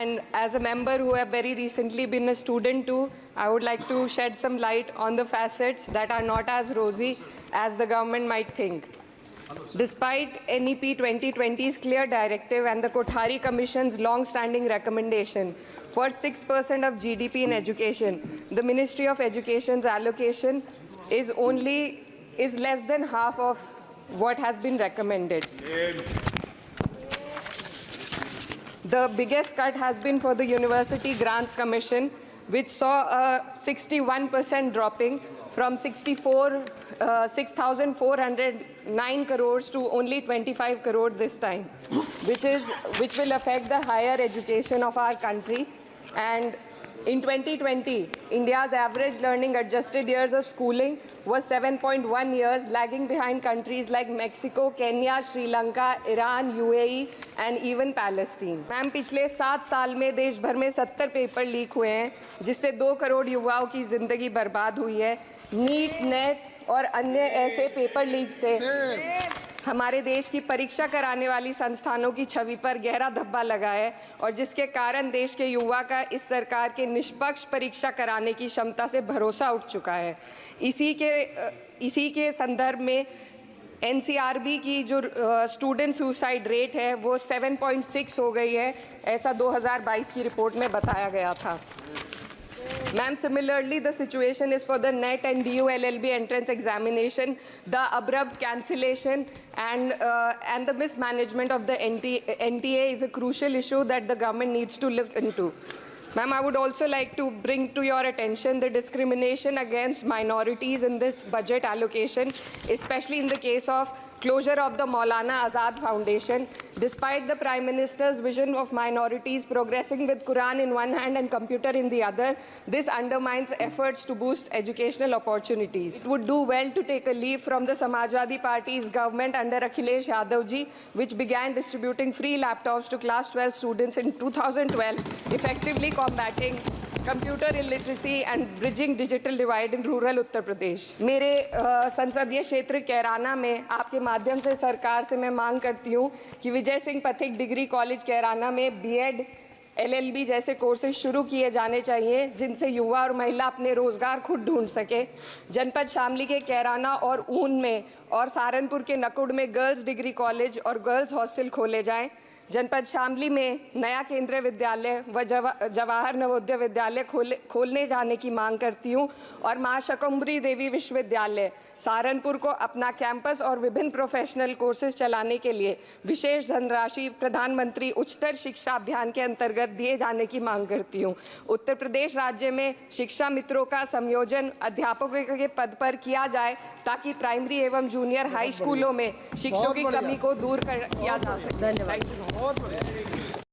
And as a member who have very recently been a student too, I would like to shed some light on the facets that are not as rosy as the government might think. Despite NEP 2020's clear directive and the Kothari Commission's long-standing recommendation for 6% of GDP in education, the Ministry of Education's allocation is less than half of what has been recommended. The biggest cut has been for the University Grants Commission, which saw a 61% dropping from 6,409 crores to only 25 crore this time, which will affect the higher education of our country. And in 2020, India's average learning adjusted years of schooling was 7.1 years, lagging behind countries like Mexico, Kenya, Sri Lanka, Iran, UAE and even Palestine. Ma'am, पिछले 7 साल में देश भर में 70 paper leak हुए हैं, जिससे 2 करोड़ युवाओं की जिंदगी बर्बाद हुई है। नीट, नेट और अन्य ऐसे पेपर लीक से हमारे देश की परीक्षा कराने वाली संस्थानों की छवि पर गहरा धब्बा लगा है और जिसके कारण देश के युवा का इस सरकार के निष्पक्ष परीक्षा कराने की क्षमता से भरोसा उठ चुका है। इसी के संदर्भ में NCRB की जो स्टूडेंट सुसाइड रेट है वो 7.6 हो गई है, ऐसा 2022 की रिपोर्ट में बताया गया था। Ma'am, similarly, the situation is for the NET and DU LLB entrance examination. The abrupt cancellation and the mismanagement of the NTA is a crucial issue that the government needs to look into. Ma'am, I would also like to bring to your attention the discrimination against minorities in this budget allocation, especially in the case of closure of the Maulana Azad Foundation. Despite the Prime Minister's vision of minorities progressing with Quran in one hand and computer in the other, this undermines efforts to boost educational opportunities. It would do well to take a leaf from the Samajwadi Party's government under Akhilesh Yadav ji, which began distributing free laptops to class 12 students in 2012, effectively combating computer illiteracy and bridging digital divide in rural Uttar Pradesh. मेरे संसदीय क्षेत्र कैराना में आपके माध्यम से सरकार से मैं मांग करती हूँ कि विजय सिंह पथिक डिग्री कॉलेज कैराना में BEd LLB जैसे कोर्सेज शुरू किए जाने चाहिए, जिनसे युवा और महिला अपने रोजगार खुद ढूंढ सके। जनपद शामली के कैराना और ऊन में और सहारनपुर के नकुड़ में गर्ल्स डिग्री कॉलेज और गर्ल्स हॉस्टल खोले जाएं। जनपद शामली में नया केंद्रीय विद्यालय व जवाहर नवोदय विद्यालय खोलने जाने की मांग करती हूँ और माँ शकंभरी देवी विश्वविद्यालय सहारनपुर को अपना कैंपस और विभिन्न प्रोफेशनल कोर्सेज चलाने के लिए विशेष धनराशि प्रधानमंत्री उच्चतर शिक्षा अभियान के अंतर्गत दिए जाने की मांग करती हूँ। उत्तर प्रदेश राज्य में शिक्षा मित्रों का संयोजन अध्यापकों के पद पर किया जाए ताकि प्राइमरी एवं जूनियर हाई स्कूलों में शिक्षकों की कमी को दूर किया जा सके। धन्यवाद।